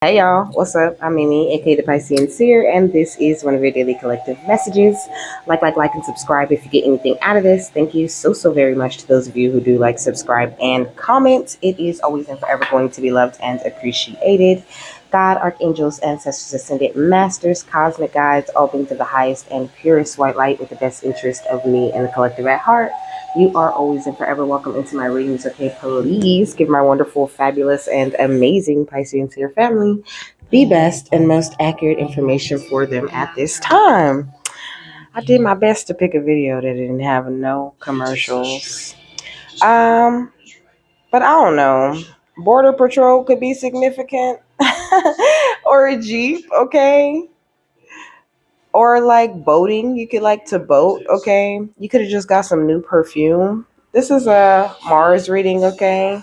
Hey y'all, what's up? I'm Mimi, aka the Piscean Seer, and this is one of your daily collective messages. Like, and subscribe if you get anything out of this. Thank you so very much to those of you who do like, subscribe, and comment. It is always and forever going to be loved and appreciated. God, archangels, ancestors, ascended masters, cosmic guides, all beings of the highest and purest white light with the best interest of me and the collective at heart. You are always and forever welcome into my readings. Okay, please give my wonderful, fabulous, and amazing Piscean Seer family the best and most accurate information for them at this time. I did my best to pick a video that didn't have no commercials. Um, but I don't know. Border Patrol could be significant. Or a Jeep, okay? Or like boating. You could like to boat, okay? You could have just got some new perfume. This is a Mars reading, okay?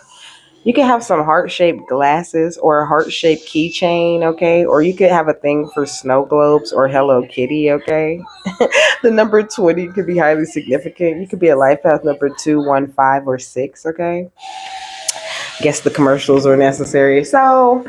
You could have some heart-shaped glasses or a heart-shaped keychain, okay? Or you could have a thing for snow globes or Hello Kitty, okay? The number 20 could be highly significant. You could be a life path number 2, 1, 5, or 6, okay? Guess the commercials are necessary. So,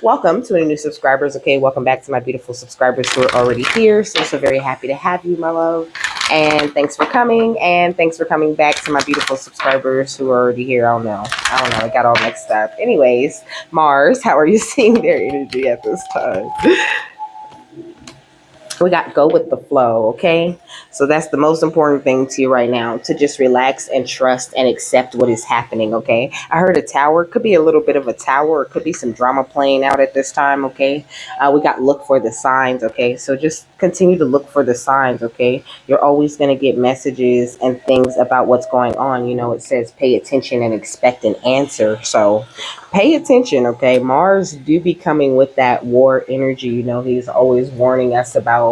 welcome to any new subscribers. Okay, welcome back to my beautiful subscribers who are already here. So very happy to have you, my love. And thanks for coming. And thanks for coming back to my beautiful subscribers who are already here. I don't know. I got all mixed up. Anyways, Mars, how are you seeing their energy at this time? We got go with the flow, okay? So that's the most important thing to you right now, to just relax and trust and accept what is happening, okay? I heard a tower. It could be a little bit of a tower. It could be some drama playing out at this time, okay? We got look for the signs, okay? So just continue to look for the signs, okay? You're always going to get messages and things about what's going on. You know, it says pay attention and expect an answer. So pay attention, okay? Mars do be coming with that war energy. You know, he's always warning us about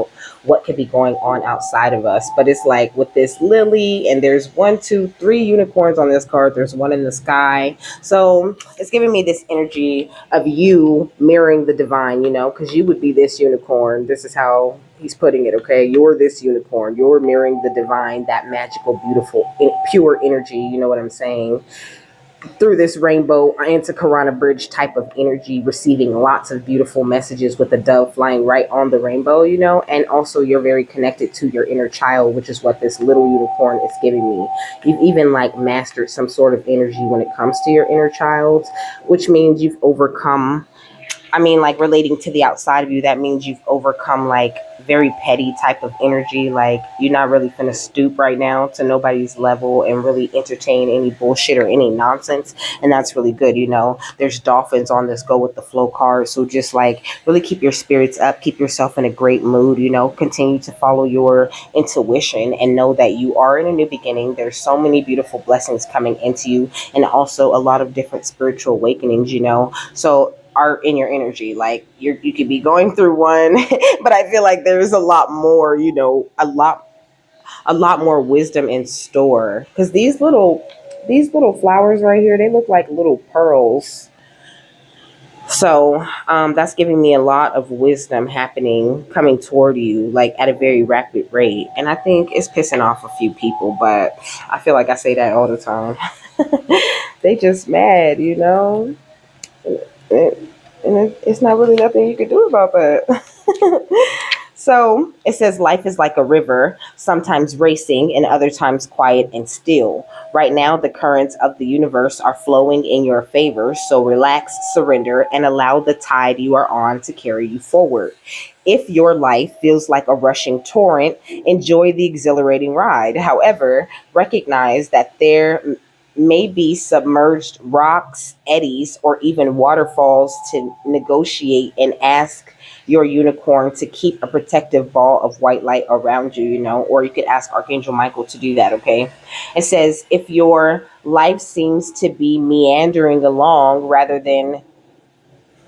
what could be going on outside of us. But it's like with this lily, and there's 1, 2, 3 unicorns on this card. There's one in the sky. So it's giving me this energy of you mirroring the divine, you know, because you would be this unicorn. This is how he's putting it, okay? You're this unicorn. You're mirroring the divine, that magical, beautiful, pure energy. You know what I'm saying? Through this rainbow into Karana Bridge type of energy, receiving lots of beautiful messages with the dove flying right on the rainbow, you know, and also you're very connected to your inner child, which is what this little unicorn is giving me. You've even like mastered some sort of energy when it comes to your inner child, which means you've overcome, I mean, like relating to the outside of you, that means you've overcome like very petty type of energy. Like you're not really finna stoop right now to nobody's level and really entertain any bullshit or any nonsense. And that's really good. You know, there's dolphins on this go with the flow card. So just like really keep your spirits up, keep yourself in a great mood, you know, continue to follow your intuition and know that you are in a new beginning. There's so many beautiful blessings coming into you and also a lot of different spiritual awakenings, you know. So are in your energy. Like you could be going through one, but I feel like there's a lot more, you know, a lot more wisdom in store. Because these little flowers right here, they look like little pearls. So that's giving me a lot of wisdom happening, coming toward you, like at a very rapid rate. And I think it's pissing off a few people, but I feel like I say that all the time. They just mad, you know. And it's not really nothing you can do about that. So it says life is like a river, sometimes racing and other times quiet and still. Right now, the currents of the universe are flowing in your favor, so relax, surrender, and allow the tide you are on to carry you forward. If your life feels like a rushing torrent, enjoy the exhilarating ride. However, recognize that there may be submerged rocks, eddies, or even waterfalls to negotiate and ask your unicorn to keep a protective ball of white light around you, you know, or you could ask Archangel Michael to do that, okay? It says, if your life seems to be meandering along rather than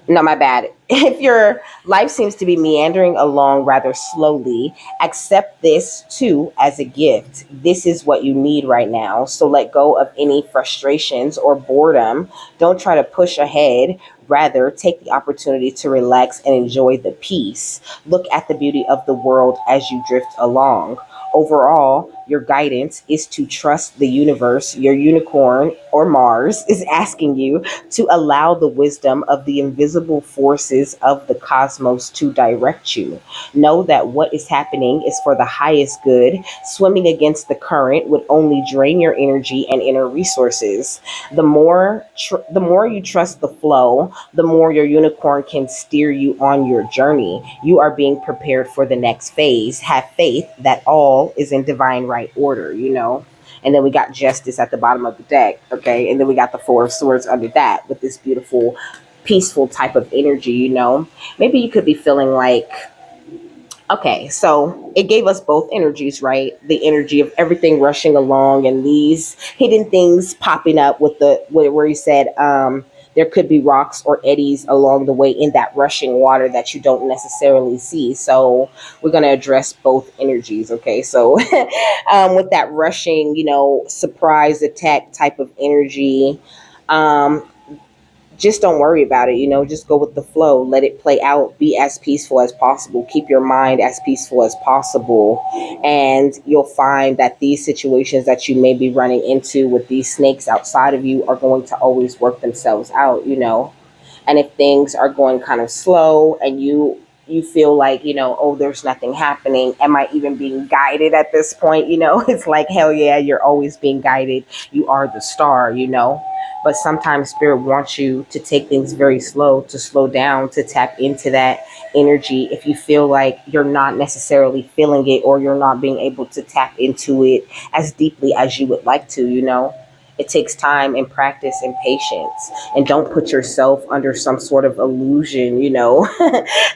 no, my bad. If your life seems to be meandering along rather slowly, accept this too as a gift. This is what you need right now. So let go of any frustrations or boredom. Don't try to push ahead. Rather, take the opportunity to relax and enjoy the peace. Look at the beauty of the world as you drift along. Overall, your guidance is to trust the universe. Your unicorn or Mars is asking you to allow the wisdom of the invisible forces of the cosmos to direct you. Know that what is happening is for the highest good. Swimming against the current would only drain your energy and inner resources. The more you trust the flow, the more your unicorn can steer you on your journey. You are being prepared for the next phase. Have faith that all is in divine right order. And then we got justice at the bottom of the deck, okay? And then we got the four of swords under that with this beautiful, peaceful type of energy. Maybe you could be feeling like, okay, so it gave us both energies, right? The energy of everything rushing along and these hidden things popping up with where you said there could be rocks or eddies along the way in that rushing water that you don't necessarily see. So we're going to address both energies, okay? So with that rushing, surprise attack type of energy, um, just don't worry about it. Just go with the flow, let it play out, be as peaceful as possible, keep your mind as peaceful as possible, and you'll find that these situations that you may be running into with these snakes outside of you are going to always work themselves out. And if things are going kind of slow and you feel like, oh, there's nothing happening, am I even being guided at this point? It's like, hell yeah, you're always being guided. You are the star. But sometimes spirit wants you to take things very slow, to slow down, to tap into that energy. If you feel like you're not necessarily feeling it, or you're not being able to tap into it as deeply as you would like to. It takes time and practice and patience. And don't put yourself under some sort of illusion,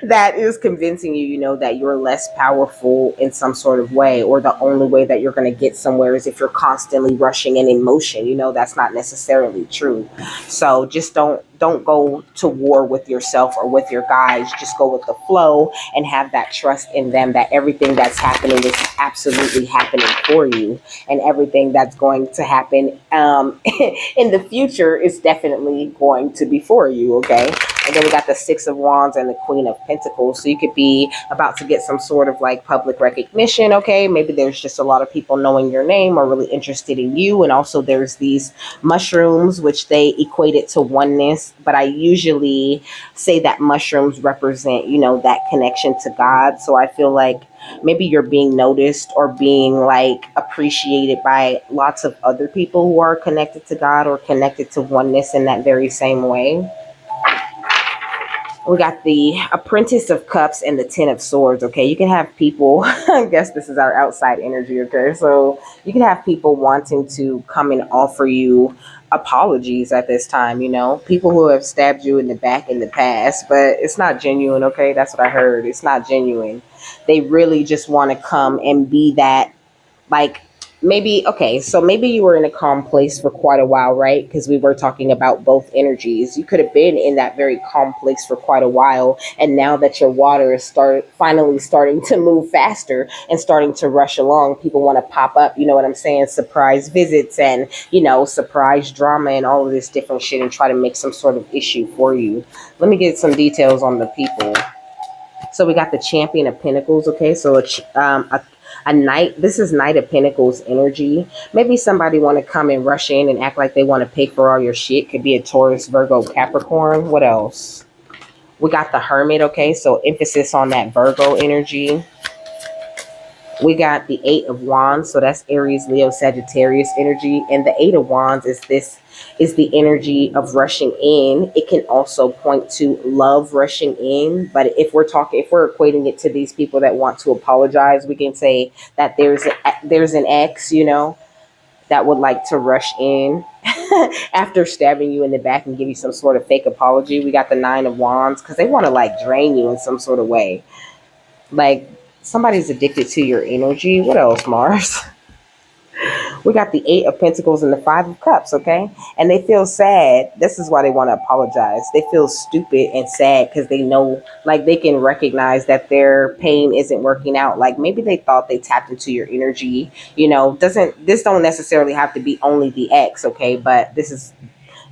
that is convincing you, that you're less powerful in some sort of way, or the only way that you're going to get somewhere is if you're constantly rushing and in motion. That's not necessarily true. So just don't go to war with yourself or with your guides. Just go with the flow and have that trust in them that everything that's happening is absolutely happening for you, and everything that's going to happen in the future is definitely going to be for you, okay? And then we got the Six of Wands and the Queen of Pentacles. So you could be about to get some sort of like public recognition, okay? Maybe there's just a lot of people knowing your name or really interested in you. And also there's these mushrooms, which they equate it to oneness. But I usually say that mushrooms represent, that connection to God. So I feel like maybe you're being noticed or being like appreciated by lots of other people who are connected to God or connected to oneness in that very same way. We got the Apprentice of Cups and the Ten of Swords. Okay, you can have people, I guess this is our outside energy. Okay, so you can have people wanting to come and offer you apologies at this time. People who have stabbed you in the back in the past, but it's not genuine. Okay, that's what I heard. It's not genuine. They really just want to come and be that, like, maybe, okay, so maybe you were in a calm place for quite a while, right? Because we were talking about both energies. You could have been in that very calm place for quite a while, and now that your water is finally starting to move faster and starting to rush along, people want to pop up, you know what I'm saying, surprise visits and, surprise drama and all of this different shit, and try to make some sort of issue for you. Let me get some details on the people. So we got the Champion of Pentacles. Okay, so a knight. This is Knight of Pentacles energy. Maybe somebody want to come and rush in and act like they want to pay for all your shit. Could be a Taurus, Virgo, Capricorn. What else? We got the Hermit. Okay, so emphasis on that Virgo energy. We got the Eight of Wands, so that's Aries, Leo, Sagittarius energy. And the Eight of Wands is the energy of rushing in. It can also point to love rushing in. But if we're equating it to these people that want to apologize, we can say that there's an ex, that would like to rush in after stabbing you in the back and give you some sort of fake apology. We got the Nine of Wands because they want to like drain you in some sort of way. Like, somebody's addicted to your energy. What else, Mars? We got the Eight of Pentacles and the Five of Cups, okay? And they feel sad. This is why they want to apologize. They feel stupid and sad because they know, like, they can recognize that their pain isn't working out. Like, maybe they thought they tapped into your energy. This don't necessarily have to be only the ex, okay? But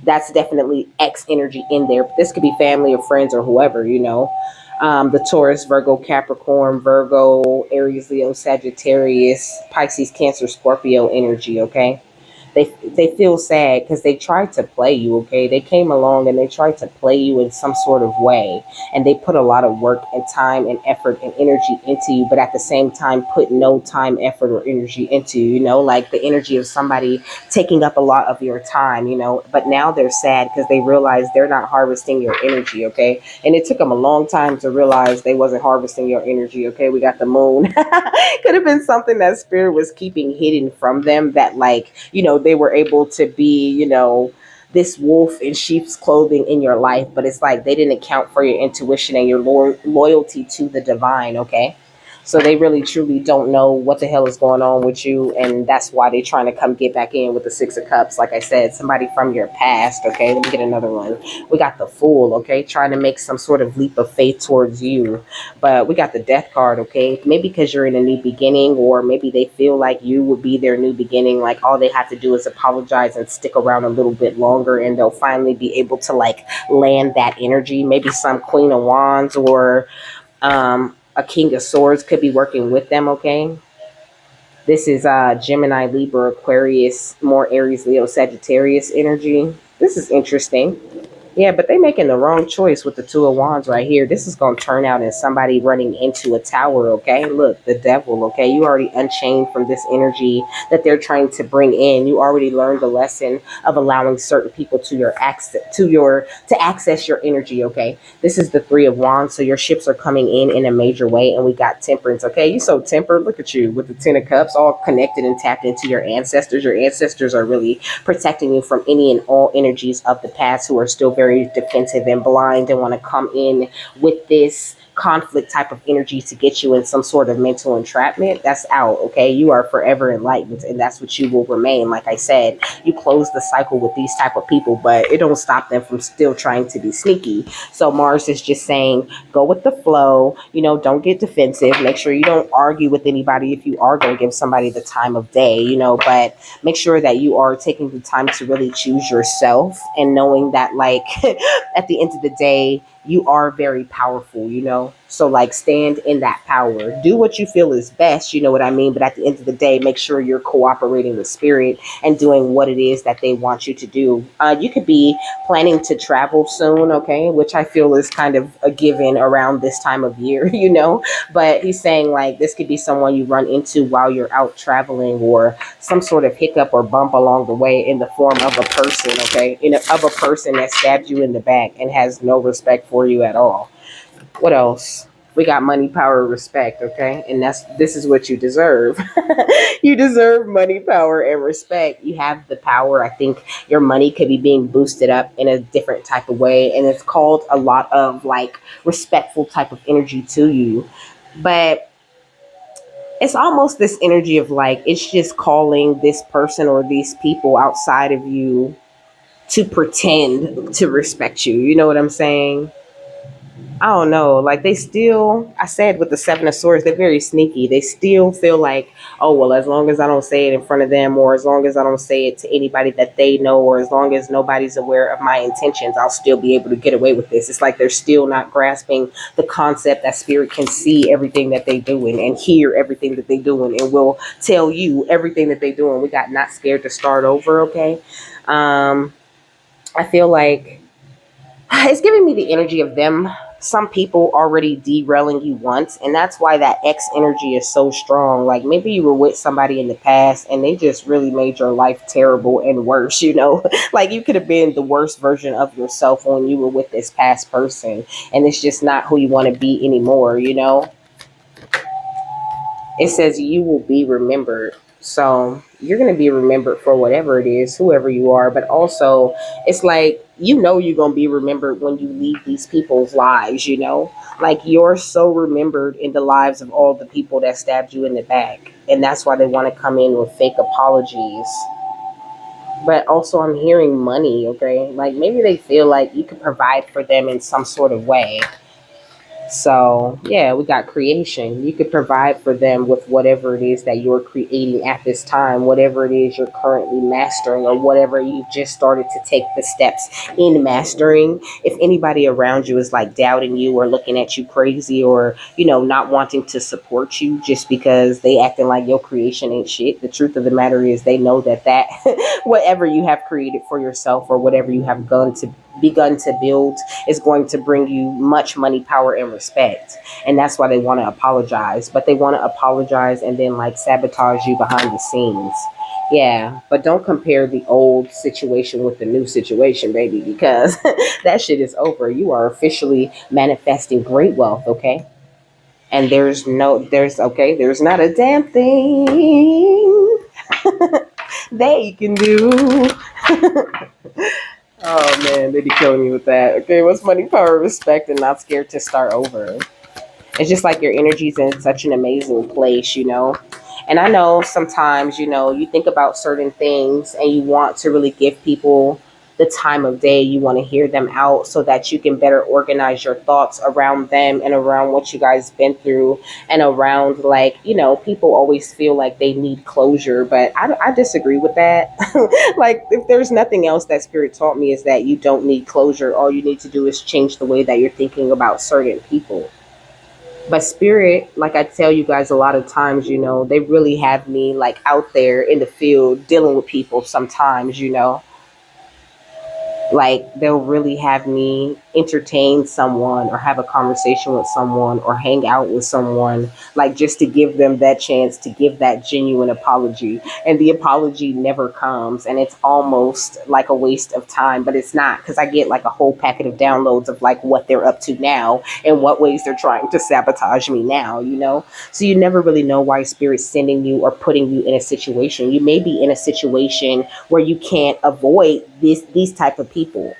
that's definitely ex energy in there. This could be family or friends or whoever. The Taurus, Virgo, Capricorn, Virgo, Aries, Leo, Sagittarius, Pisces, Cancer, Scorpio energy, okay? They feel sad because they tried to play you, okay? They came along and they tried to play you in some sort of way, and they put a lot of work and time and effort and energy into you, but at the same time put no time, effort, or energy into you, like the energy of somebody taking up a lot of your time, but now they're sad because they realize they're not harvesting your energy, okay? And it took them a long time to realize they wasn't harvesting your energy, okay? We got the moon. Could have been something that spirit was keeping hidden from them, that like, they were able to be, this wolf in sheep's clothing in your life, but it's like they didn't account for your intuition and your loyalty to the divine, okay? So they really truly don't know what the hell is going on with you, and that's why they're trying to come get back in with the Six of Cups. Like I said, somebody from your past, okay? Let me get another one. We got the Fool, okay? Trying to make some sort of leap of faith towards you. But we got the Death card, okay? Maybe because you're in a new beginning, or maybe they feel like you would be their new beginning. Like all they have to do is apologize and stick around a little bit longer, and they'll finally be able to like land that energy. Maybe some Queen of Wands or a King of Swords could be working with them, okay? This is Gemini, Libra, Aquarius, more Aries, Leo, Sagittarius energy. This is interesting. Yeah, but they making the wrong choice with the Two of Wands right here. This is going to turn out as somebody running into a tower, okay? Look, the Devil, okay? You already unchained from this energy that they're trying to bring in. You already learned the lesson of allowing certain people to access your energy, okay? This is the Three of Wands, so your ships are coming in a major way, and we got Temperance, okay? You so tempered. Look at you with the Ten of Cups, all connected and tapped into your ancestors. Your ancestors are really protecting you from any and all energies of the past who are still very defensive and blind and want to come in with this conflict type of energy to get you in some sort of mental entrapment. That's out, okay? You are forever enlightened, and that's what you will remain. Like I said, you close the cycle with these type of people, but it don't stop them from still trying to be sneaky. So Mars is just saying, go with the flow, don't get defensive. Make sure you don't argue with anybody if you are going to give somebody the time of day, but make sure that you are taking the time to really choose yourself, and knowing that like at the end of the day, you are very powerful, so like stand in that power, do what you feel is best, you know what I mean? But at the end of the day, make sure you're cooperating with spirit and doing what it is that they want you to do. You could be planning to travel soon, okay, which I feel is kind of a given around this time of year, but he's saying like this could be someone you run into while you're out traveling, or some sort of hiccup or bump along the way in the form of a person, okay, of a person that stabbed you in the back and has no respect for you at all. What else? We got money, power, respect, okay? And this is what you deserve. You deserve money, power, and respect. You have the power. I think your money could be being boosted up in a different type of way, and it's called a lot of like respectful type of energy to you. But it's almost this energy of like it's just calling this person or these people outside of you to pretend to respect you. You know what I'm saying? I don't know. Like they still, I said with the Seven of Swords, they're very sneaky. They still feel like, oh, well, as long as I don't say it in front of them, or as long as I don't say it to anybody that they know, or as long as nobody's aware of my intentions, I'll still be able to get away with this. It's like they're still not grasping the concept that spirit can see everything that they doing and hear everything that they doing and will tell you everything that they doing. We got not scared to start over, okay? I feel like it's giving me the energy of them, some people already derailing you once, and that's why that X energy is so strong. Like maybe you were with somebody in the past and they just really made your life terrible and worse, like you could have been the worst version of yourself when you were with this past person, and it's just not who you want to be anymore. It says you will be remembered. So you're going to be remembered for whatever it is, whoever you are. But also, it's like, you're going to be remembered when you leave these people's lives. Like you're so remembered in the lives of all the people that stabbed you in the back. And that's why they want to come in with fake apologies. But also, I'm hearing money, okay? Like maybe they feel like you could provide for them in some sort of way. So, yeah, we got creation. You could provide for them with whatever it is that you're creating at this time, whatever it is you're currently mastering, or whatever you've just started to take the steps in mastering. If anybody around you is like doubting you or looking at you crazy, or, not wanting to support you just because they acting like your creation ain't shit, the truth of the matter is they know that whatever you have created for yourself or whatever you have begun to build is going to bring you much money, power, and respect. And that's why they want to apologize. But they want to apologize and then like sabotage you behind the scenes. Yeah, but don't compare the old situation with the new situation, baby, because that shit is over. You are officially manifesting great wealth, okay? And there's not a damn thing they can do. Oh man, they be killing me with that. Okay, what's money, power, respect, and not scared to start over? It's just like your energy's in such an amazing place. And I know sometimes, you think about certain things and you want to really give people the time of day. You want to hear them out so that you can better organize your thoughts around them and around what you guys been through and around like, people always feel like they need closure, but I disagree with that. Like if there's nothing else that spirit taught me is that you don't need closure. All you need to do is change the way that you're thinking about certain people. But spirit, like I tell you guys a lot of times, they really have me like out there in the field dealing with people sometimes. Like they'll really have me entertain someone or have a conversation with someone or hang out with someone, like just to give them that chance to give that genuine apology. And the apology never comes, and it's almost like a waste of time, but it's not, because I get like a whole packet of downloads of like what they're up to now and what ways they're trying to sabotage me now. So you never really know why spirit's sending you or putting you in a situation. You may be in a situation where you can't avoid these type of people,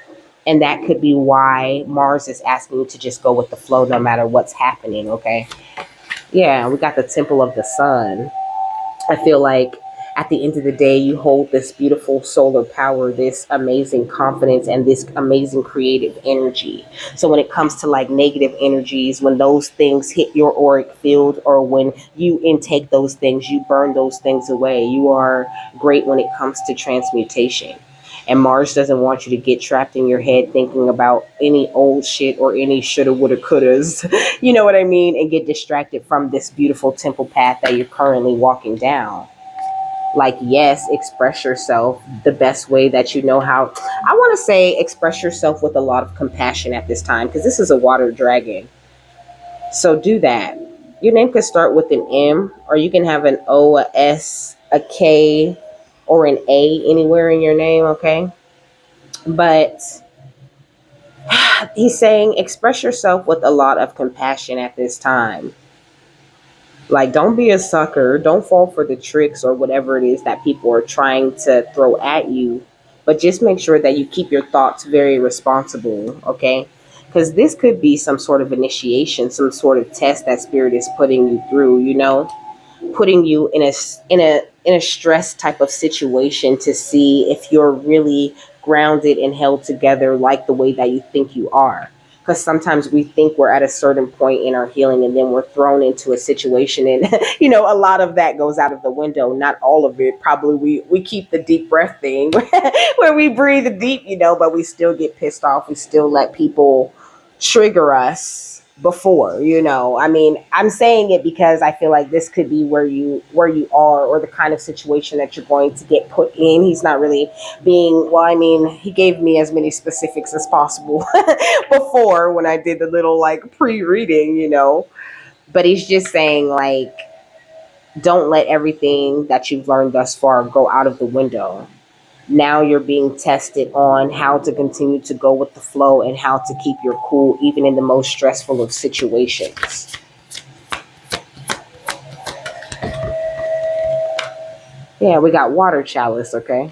and that could be why Mars is asking you to just go with the flow no matter what's happening. Okay, yeah, we got the temple of the sun. I feel like at the end of the day, you hold this beautiful solar power, this amazing confidence, and this amazing creative energy. So when it comes to like negative energies, when those things hit your auric field, or when you intake those things, you burn those things away. You are great when it comes to transmutation. And Mars doesn't want you to get trapped in your head thinking about any old shit or any shoulda, woulda, couldas, you know what I mean? And get distracted from this beautiful temple path that you're currently walking down. Like, yes, express yourself the best way that you know how. I want to say express yourself with a lot of compassion at this time, because this is a water dragon. So do that. Your name could start with an M, or you can have an O, a S, a K, or an A anywhere in your name, okay? But he's saying express yourself with a lot of compassion at this time. Like, don't be a sucker. Don't fall for the tricks or whatever it is that people are trying to throw at you. But just make sure that you keep your thoughts very responsible, okay? Because this could be some sort of initiation, some sort of test that spirit is putting you through. Putting you in a stress type of situation to see if you're really grounded and held together like the way that you think you are. Because sometimes we think we're at a certain point in our healing, and then we're thrown into a situation, and a lot of that goes out of the window. Not all of it. Probably we keep the deep breath thing where we breathe deep, but we still get pissed off. We still let people trigger us before. I mean, I'm saying it because I feel like this could be where you are, or the kind of situation that you're going to get put in. He's not really being, well, I mean, he gave me as many specifics as possible before when I did the little like pre-reading. But he's just saying, like, don't let everything that you've learned thus far go out of the window. Now you're being tested on how to continue to go with the flow and how to keep your cool even in the most stressful of situations. Yeah, we got water chalice, okay?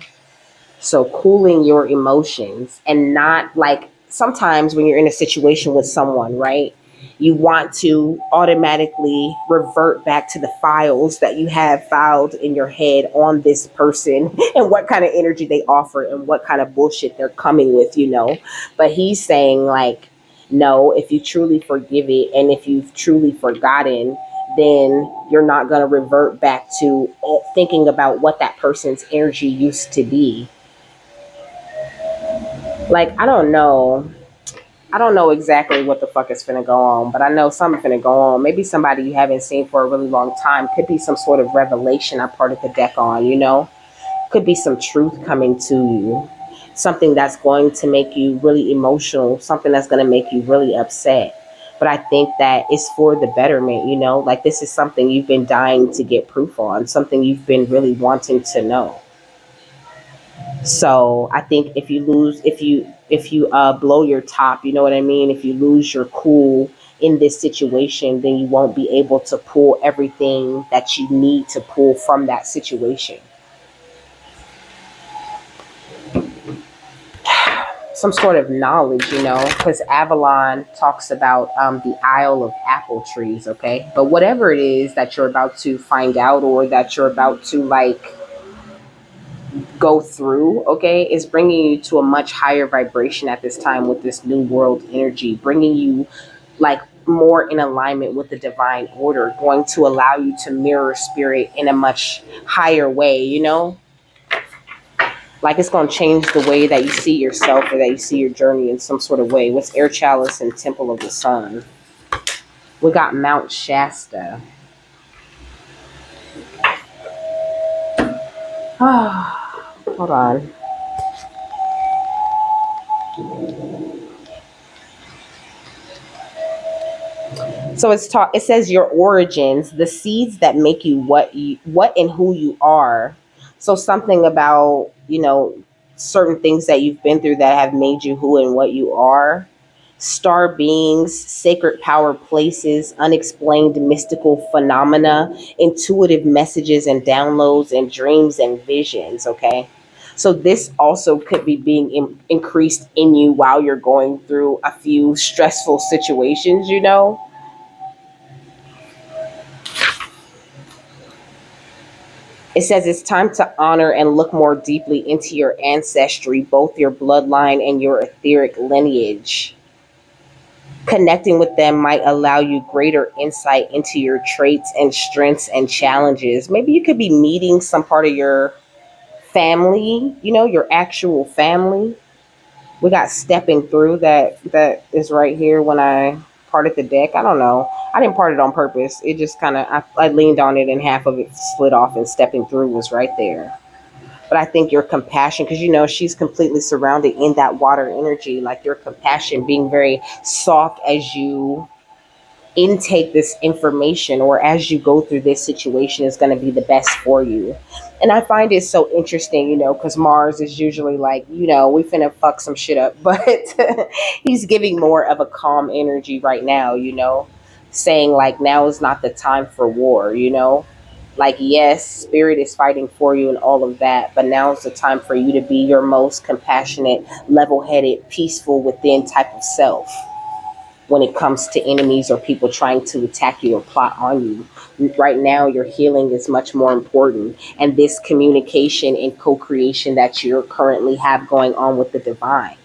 So cooling your emotions, and not like sometimes when you're in a situation with someone, right? You want to automatically revert back to the files that you have filed in your head on this person and what kind of energy they offer and what kind of bullshit they're coming with. But he's saying, like, No, if you truly forgive it and if you've truly forgotten, then you're not going to revert back to thinking about what that person's energy used to be. Like, I don't know exactly what the fuck is finna go on, but I know something finna go on. Maybe somebody you haven't seen for a really long time. Could be some sort of revelation I parted the deck on, you know? Could be some truth coming to you. Something that's going to make you really emotional, something that's going to make you really upset. But I think that it's for the betterment, you know? Like, this is something you've been dying to get proof on, something you've been really wanting to know. So I think if you blow your top, you know what I mean? If you lose your cool in this situation, then you won't be able to pull everything that you need to pull from that situation. Some sort of knowledge, you know, because Avalon talks about the Isle of Apple Trees, okay? But whatever it is that you're about to find out or that you're about to like go through, okay, is bringing you to a much higher vibration at this time with this new world energy, bringing you like more in alignment with the divine order, going to allow you to mirror spirit in a much higher way, you know? Like it's going to change the way that you see yourself or that you see your journey in some sort of way. What's Air Chalice and Temple of the Sun? We got Mount Shasta. Hold on. So it says your origins, the seeds that make you what and who you are. So something about, you know, certain things that you've been through that have made you who and what you are. Star beings, sacred power places, unexplained mystical phenomena, intuitive messages and downloads and dreams and visions, okay? So this also could be being increased in you while you're going through a few stressful situations, you know? It says it's time to honor and look more deeply into your ancestry, both your bloodline and your etheric lineage. Connecting with them might allow you greater insight into your traits and strengths and challenges. Maybe you could be meeting some part of your family, you know, your actual family. We got stepping through that is right here when I parted the deck. I don't know. I didn't part it on purpose. It just kind of I leaned on it and half of it slid off and stepping through was right there. But I think your compassion, because you know she's completely surrounded in that water energy, like your compassion being very soft as you intake this information or as you go through this situation is going to be the best for you. And I find it so interesting, you know, because Mars is usually like, you know, we finna fuck some shit up, but he's giving more of a calm energy right now, you know, saying like now is not the time for war, you know, like yes, spirit is fighting for you and all of that, but now is the time for you to be your most compassionate, level-headed, peaceful within type of self when it comes to enemies or people trying to attack you or plot on you. Right now, your healing is much more important. And this communication and co creation that you currently have going on with the divine,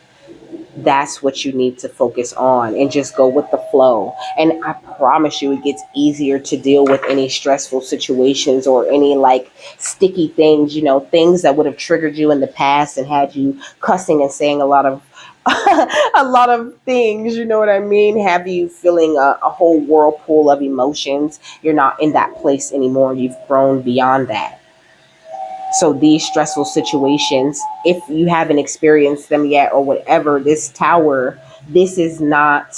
that's what you need to focus on and just go with the flow. And I promise you, it gets easier to deal with any stressful situations or any like sticky things, you know, things that would have triggered you in the past and had you cussing and saying a lot of a lot of things, you know what I mean? Have you feeling a whole whirlpool of emotions. You're not in that place anymore. You've grown beyond that. So these stressful situations, if you haven't experienced them yet or whatever, this tower, this is not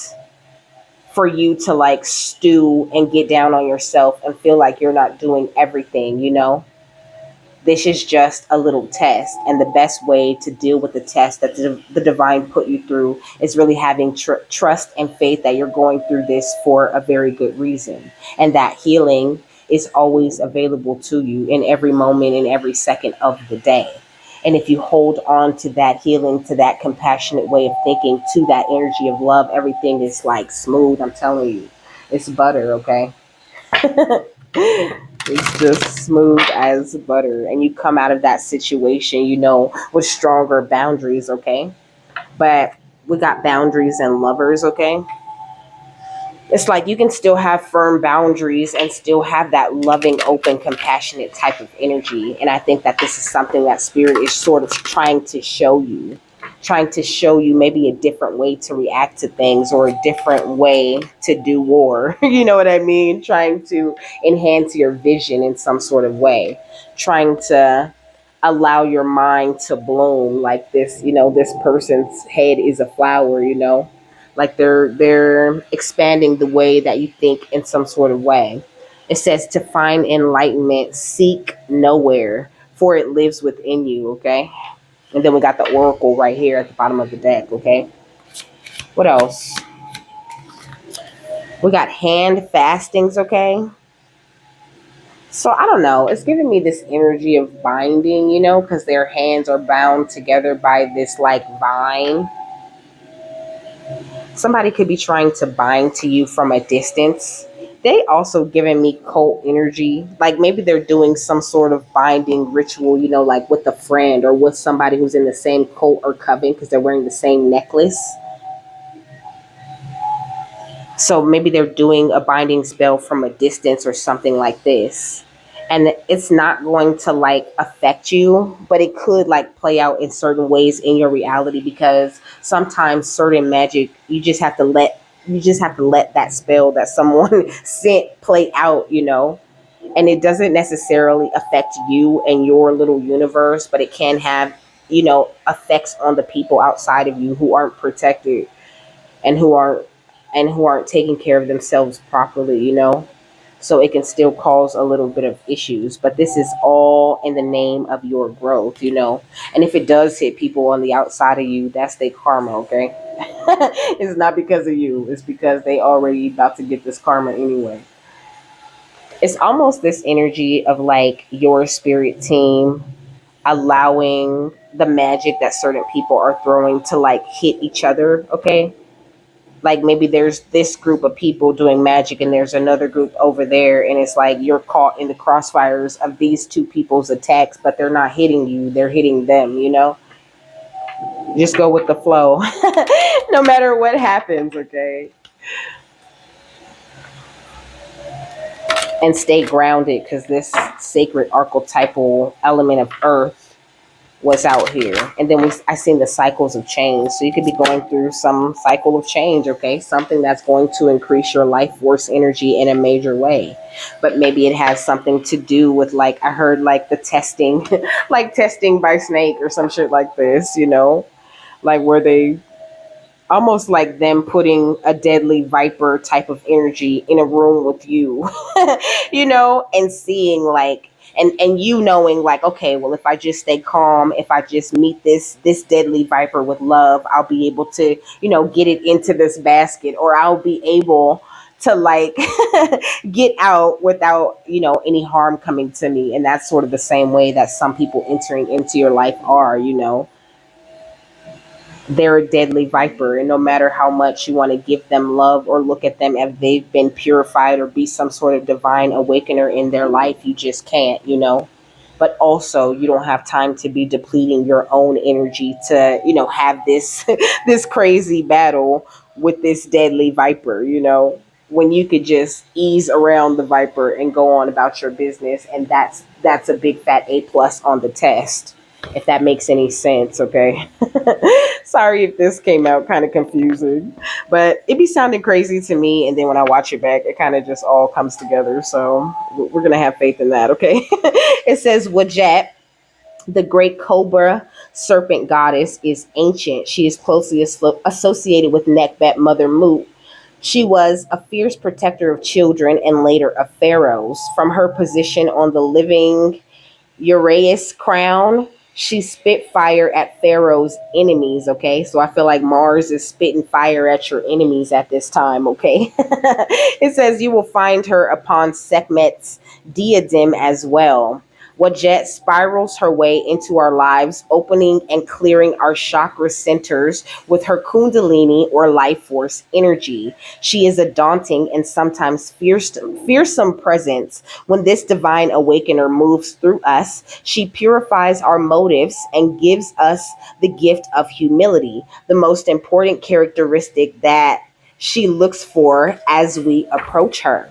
for you to like stew and get down on yourself and feel like you're not doing everything, you know? This is just a little test, and the best way to deal with the test that the divine put you through is really having trust and faith that you're going through this for a very good reason, and that healing is always available to you in every moment, in every second of the day. And if you hold on to that healing, to that compassionate way of thinking, to that energy of love, everything is like smooth. I'm telling you, it's butter, okay? It's just smooth as butter. And you come out of that situation, you know, with stronger boundaries, okay? But We got boundaries and lovers, okay? It's like you can still have firm boundaries and still have that loving, open, compassionate type of energy. And I think that this is something that spirit is sort of trying to show you maybe a different way to react to things or a different way to do war. You know what I mean? Trying to enhance your vision in some sort of way, trying to allow your mind to bloom like this. This person's head is a flower, like they're expanding the way that you think in some sort of way. It says to find enlightenment, seek nowhere, for it lives within you, okay? And then we got the oracle right here at the bottom of the deck, okay? What else? We got hand fastings, okay? So I don't know. It's giving me this energy of binding, because their hands are bound together by this like vine. Somebody could be trying to bind to you from a distance. They also giving me cult energy. Like maybe they're doing some sort of binding ritual, like with a friend or with somebody who's in the same cult or coven because they're wearing the same necklace. So maybe they're doing a binding spell from a distance or something like this. And it's not going to like affect you, but it could like play out in certain ways in your reality because sometimes certain magic you just have to let that spell that someone sent play out, and it doesn't necessarily affect you and your little universe, but it can have, effects on the people outside of you who aren't protected and who aren't taking care of themselves properly, so it can still cause a little bit of issues, but this is all in the name of your growth, and if it does hit people on the outside of you, that's their karma, okay? It's not because of you, it's because they already about to get this karma anyway. It's almost this energy of like your spirit team allowing the magic that certain people are throwing to like hit each other, okay? Like maybe there's this group of people doing magic and there's another group over there, and it's like you're caught in the crossfires of these two people's attacks, but they're not hitting you, they're hitting them, just go with the flow. No matter what happens, okay? And stay grounded because this sacred archetypal element of earth was out here. And then I seen the cycles of change. So you could be going through some cycle of change, okay? Something that's going to increase your life force energy in a major way. But maybe it has something to do with like I heard like the testing, like testing by snake or some shit like this, like where they almost like them putting a deadly viper type of energy in a room with you, and seeing like and you knowing like, okay, well, if I just stay calm, if I just meet this deadly viper with love, I'll be able to, get it into this basket, or I'll be able to like get out without, any harm coming to me. And that's sort of the same way that some people entering into your life are, they're a deadly viper, and no matter how much you want to give them love or look at them as they've been purified or be some sort of divine awakener in their life, you just can't, but also you don't have time to be depleting your own energy to, have this this crazy battle with this deadly viper, when you could just ease around the viper and go on about your business. And that's a big fat A+ on the test, if that makes any sense, okay? Sorry if this came out kind of confusing, but it be sounding crazy to me. And then when I watch it back, it kind of just all comes together. So we're going to have faith in that, okay? It says Wajat, the great cobra serpent goddess, is ancient. She is closely associated with Nekbat Mother Mut. She was a fierce protector of children and later of pharaohs. From her position on the living Uraeus crown, she spit fire at Pharaoh's enemies, okay? So I feel like Mars is spitting fire at your enemies at this time, okay? It says you will find her upon Sekhmet's diadem as well. Wajet spirals her way into our lives, opening and clearing our chakra centers with her kundalini or life force energy. She is a daunting and sometimes fearsome presence. When this divine awakener moves through us, she purifies our motives and gives us the gift of humility, the most important characteristic that she looks for as we approach her.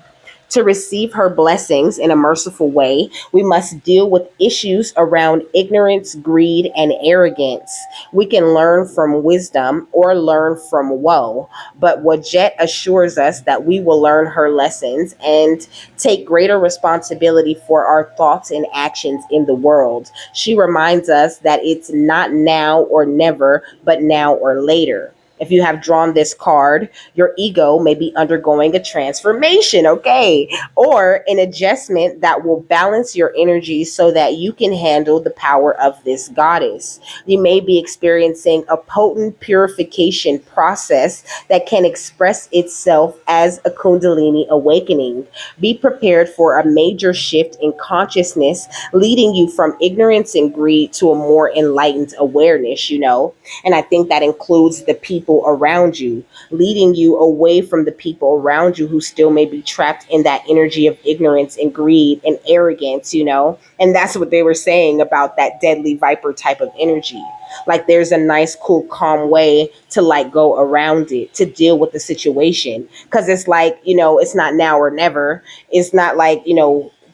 To receive her blessings in a merciful way, we must deal with issues around ignorance, greed, and arrogance. We can learn from wisdom or learn from woe, but Wajet assures us that we will learn her lessons and take greater responsibility for our thoughts and actions in the world. She reminds us that it's not now or never, but now or later. If you have drawn this card, your ego may be undergoing a transformation, okay? Or an adjustment that will balance your energy so that you can handle the power of this goddess. You may be experiencing a potent purification process that can express itself as a Kundalini awakening. Be prepared for a major shift in consciousness, leading you from ignorance and greed to a more enlightened awareness. And I think that includes the people around you, leading you away from the people around you who still may be trapped in that energy of ignorance and greed and arrogance. And that's what they were saying about that deadly viper type of energy. Like there's a nice, cool, calm way to like go around it, to deal with the situation. Cause it's like, it's not now or never. It's not like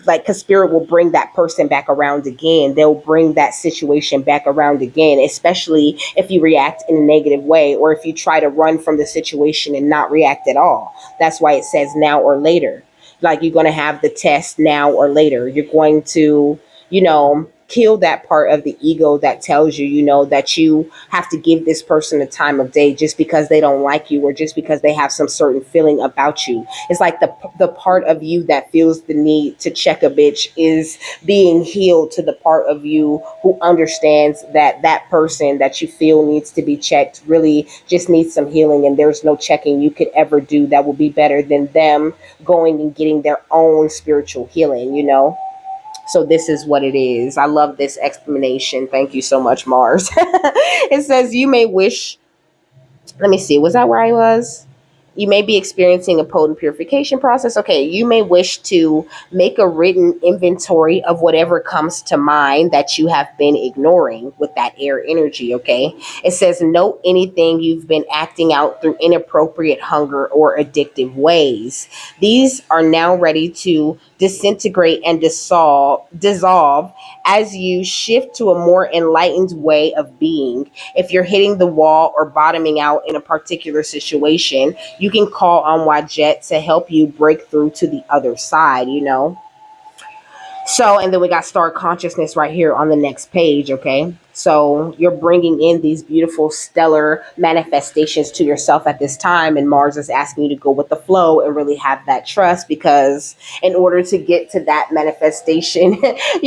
because spirit will bring that person back around again. They'll bring that situation back around again, especially if you react in a negative way or if you try to run from the situation and not react at all. That's why it says now or later. Like you're going to have the test now or later. You're going to, kill that part of the ego that tells you, that you have to give this person a time of day just because they don't like you or just because they have some certain feeling about you. It's like the part of you that feels the need to check a bitch is being healed to the part of you who understands that that person that you feel needs to be checked really just needs some healing, and there's no checking you could ever do that will be better than them going and getting their own spiritual healing. So this is what it is. I love this explanation. Thank you so much, Mars. It says you may wish, let me see, was that where I was? You may be experiencing a potent purification process. Okay, you may wish to make a written inventory of whatever comes to mind that you have been ignoring with that air energy. Okay, it says note anything you've been acting out through inappropriate hunger or addictive ways. These are now ready to disintegrate and dissolve as you shift to a more enlightened way of being. If you're hitting the wall or bottoming out in a particular situation, you can call on Wajet to help you break through to the other side. So, and then we got star consciousness right here on the next page, okay? So, you're bringing in these beautiful stellar manifestations to yourself at this time, and Mars is asking you to go with the flow and really have that trust, because in order to get to that manifestation,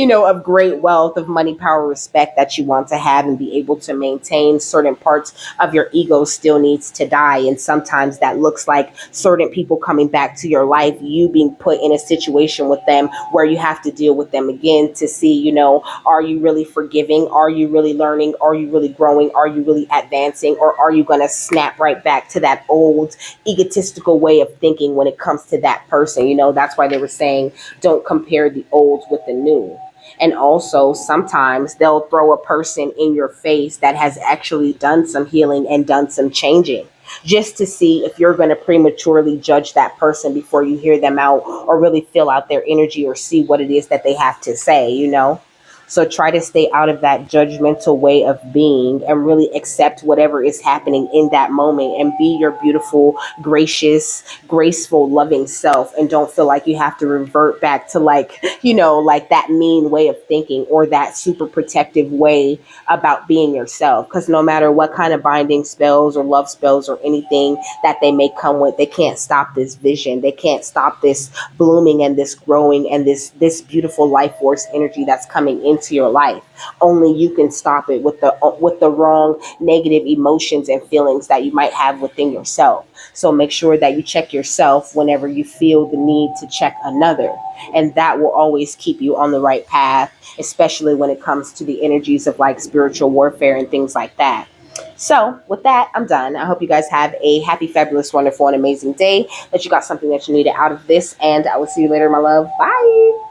of great wealth, of money, power, respect that you want to have and be able to maintain, certain parts of your ego still needs to die. And sometimes that looks like certain people coming back to your life, you being put in a situation with them where you have to deal with them again to see, are you really forgiving? Are you really learning? Are you really growing? Are you really advancing? Or are you going to snap right back to that old egotistical way of thinking when it comes to that person? That's why they were saying don't compare the old with the new. And also, sometimes they'll throw a person in your face that has actually done some healing and done some changing, just to see if you're going to prematurely judge that person before you hear them out or really fill out their energy or see what it is that they have to say. So try to stay out of that judgmental way of being and really accept whatever is happening in that moment and be your beautiful, gracious, graceful, loving self. And don't feel like you have to revert back to like that mean way of thinking or that super protective way about being yourself. Because no matter what kind of binding spells or love spells or anything that they may come with, they can't stop this vision. They can't stop this blooming and this growing and this beautiful life force energy that's coming into into your life. Only you can stop it with the wrong negative emotions and feelings that you might have within yourself. So make sure that you check yourself whenever you feel the need to check another, and that will always keep you on the right path, especially when it comes to the energies of like spiritual warfare and things like that. So, with that, I'm done. I hope you guys have a happy, fabulous, wonderful, and amazing day, that you got something that you needed out of this, and I will see you later, my love. Bye.